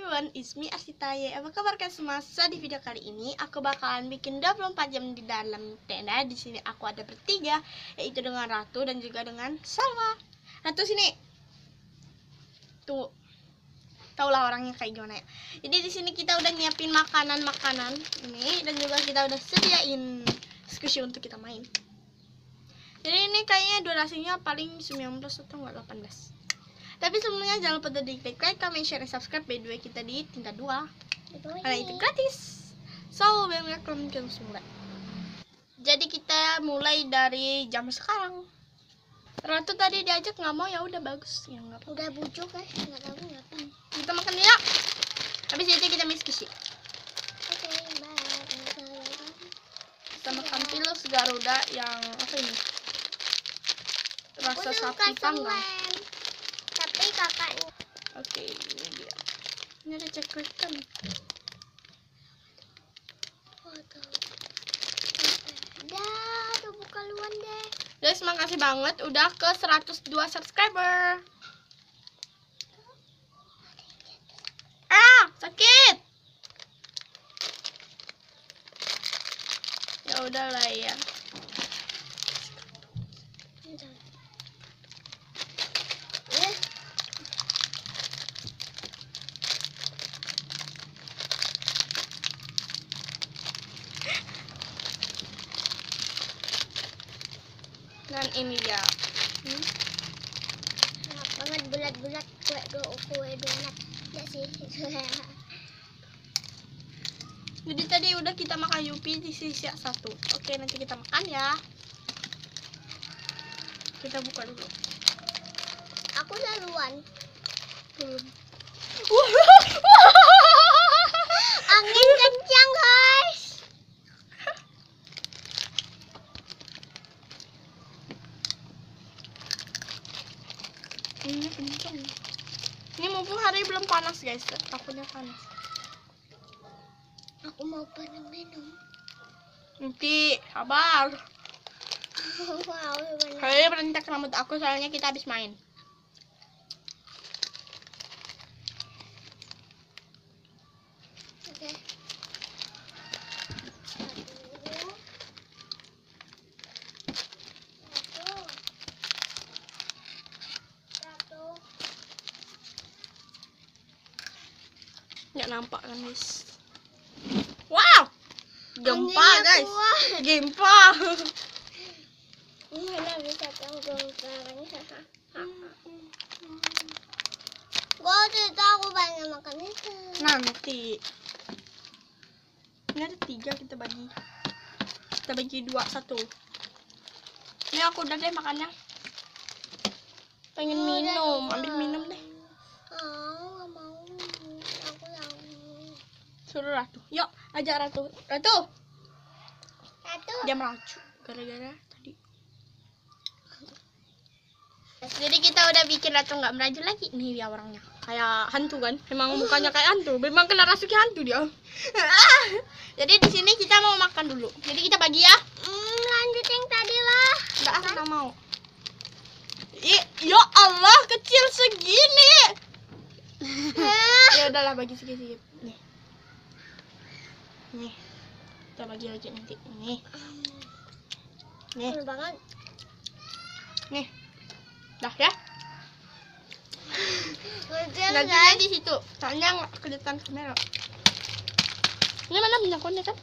everyone, it's me Arsitaye. Apa kabar kalian semua? Di video kali ini aku bakalan bikin 24 jam di dalam tenda. Di sini aku ada bertiga, yaitu dengan Ratu dan juga dengan Salwa. Ratu sini. Tuh. Taulah orangnya kayak gimana ya. Jadi di sini kita udah nyiapin makanan-makanan ini dan juga kita udah sediain squishy untuk kita main. Jadi ini kayaknya durasinya paling 19 atau enggak 18. Tapi sebelumnya jangan lupa di like, comment, share, subscribe. By the way kita di tingkat 2 karena itu gratis. So, biar kalian kita mulai. Jadi kita mulai dari jam sekarang. Ratu tadi diajak nggak mau, ya udah bagus ya nggak apa. Udah bujuk guys, nggak tahu ngapain. Kita makan ya. Habis itu kita miskisi. Oke, bye. Kita makan pilus Garuda yang apa ini? Rasa sapi panggang. Tapi kakaknya. Oke, ini dia. Ini ada cekretan. Dah, tuh buka luan deh. Guys, makasih banget udah ke 102 subscriber. Sakit. Ya udahlah ya. Dan ini dia. Enak banget bulat-bulat kue donat. Ya sih. Jadi tadi udah kita makan Yupi di sisa 1. Oke, nanti kita makan ya. Kita buka dulu. Aku duluan. Belum. Angin kencang guys. Ini kencang. Ini mumpung hari belum panas guys, takutnya panas. Aku mau pernah minum. Nanti sabar. Wow, bener. Hari berentak rambut aku soalnya kita habis main. Oke. Nggak nampak kan guys. Wow, gempa Anginnya guys, kuat. gempa. Mana bisa tanggung caranya? Gua tidak aku banyak makan itu. Nanti. Ini ada 3 kita bagi. Kita bagi 2 1. Ini aku udah deh makannya. Pengen minum, ambil minum deh. Nggak mau. Aku yang Suruh Ratu. Yuk, ajak Ratu. Ratu. satu. Dia melaju gara-gara tadi. Jadi kita udah bikin Ratu nggak melaju lagi. Nih dia orangnya. Kayak hantu kan? Memang mukanya kayak hantu. Memang kena rasuki hantu dia. Jadi di sini kita mau makan dulu. Jadi kita bagi ya. Lanjut yang tadi lah. Enggak, aku nggak mau. Ya Allah, kecil segini. Ya udahlah, bagi sedikit-sedikit. Nih. Nih. Kita bagi aja nanti. Nih. Nih. Enak banget. Nih. Dah ya. Kecil Lagi guys. di situ. Soalnya nggak kelihatan kamera. Ini mana minyaknya kan?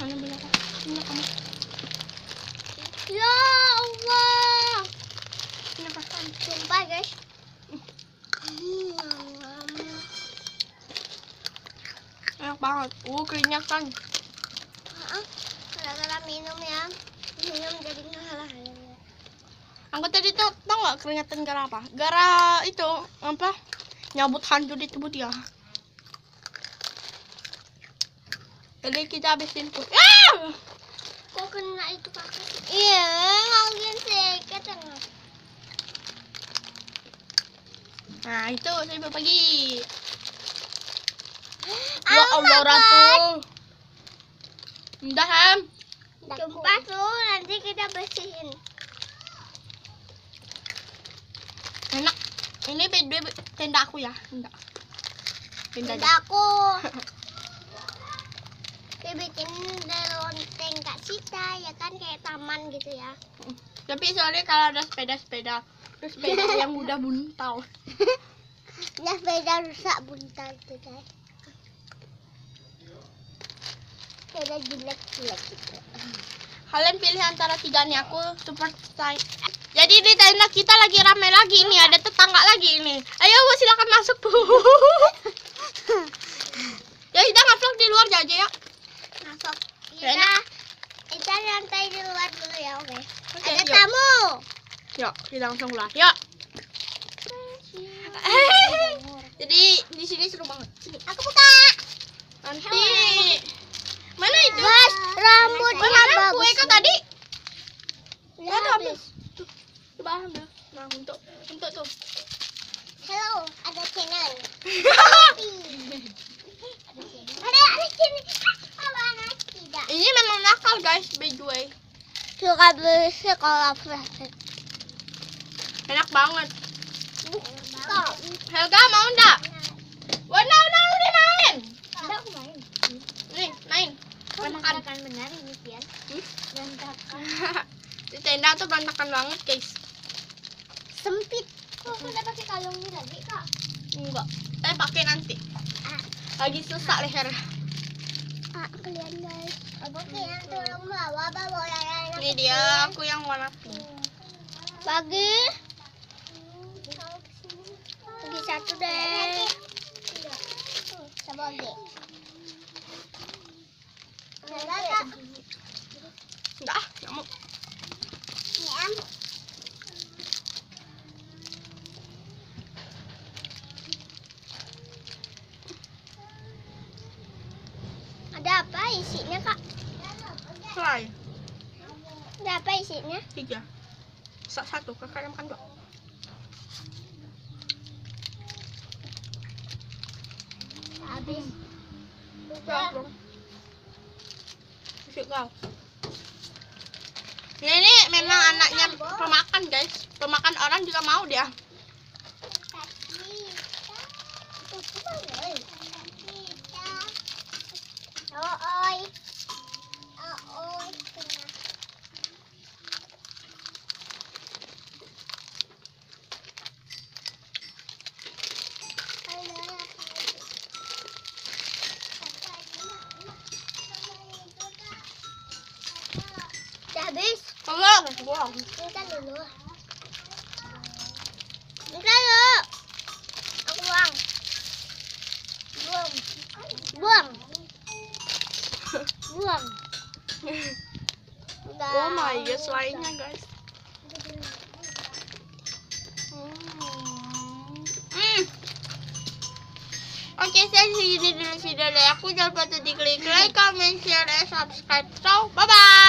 Mana minyaknya? Minyak kamu. Ya Allah. Minyak kamu. Sumpah guys. Enak banget. Keringetan. Gara-gara minum ya. Minum jadi ngalah. Aku tadi tau nggak keringetan gara apa? Gara itu apa? Nyabut hantu di tubuh dia. Jadi kita habisin tuh. Kok kena itu kakak? Iya, ngomongin sedikit enggak. Nah itu saya berbagi. Ya Allah Ratu. Udah Ham. Sumpah tuh nanti kita bersihin. Enak. Ini beda tenda aku ya. Enggak. Pindah. aku. Bikin lonteng Kak Sita ya kan, kayak taman gitu ya. Tapi soalnya kalau ada sepeda-sepeda, terus sepeda yang udah buntal. Ya sepeda rusak buntal tuh guys. Sepeda jelek-jelek gitu. Kalian pilih antara tiga nih, aku super say. Jadi di tenda kita lagi rame lagi ini, ada tetangga lagi ini. Ayo Bu, silakan masuk Bu. Ya kita ngevlog di luar aja ya. Masuk. Enak. Kita nyantai di luar dulu ya, oke. Oke, Ada yuk. tamu. Yuk, kita langsung keluar. Yuk. Jadi di sini seru banget. Sini. Aku buka. Nanti mana itu? Guys, rambutnya Mana bagus. kue kak tadi? Udah Mana ambil? habis. Tuh, coba ambil. Nah, untuk tuh. Hello, ada channel. Ada channel. Apa anak tidak? Ini memang nakal guys, by the way. Suka beli sekolah flash. Enak banget. Kok? Helga mau ndak? Udah udah main. Ada aku main. Nih, main. Makan. Berantakan benar ini Pian. Berantakan. Di tenda tuh berantakan banget guys. Sempit. Kok udah pakai kalung ini lagi kak? Enggak. Saya pakai nanti. Ah, Lagi susah leher. kalian guys. Aku yang tolong bawa yang. Ini dia aku yang warna pink. Bagi satu deh. Sebagi. Enggak ah, enggak mau. Ini am. Ada apa isinya kak? Selai. Ada apa isinya? 3. Satu, kakak yang makan 2. Habis. Kau. Kau. Ini memang anaknya pemakan guys. Pemakan orang juga mau dia. Udah habis. Tolong, buang. Minta dulu. Minta dulu. Aku buang. Buang. Buang. Buang. Udah. Oh my god, selainya guys. Oke, saya segini dulu video dari aku. Jangan lupa diklik like, comment, share, dan subscribe. So, bye-bye.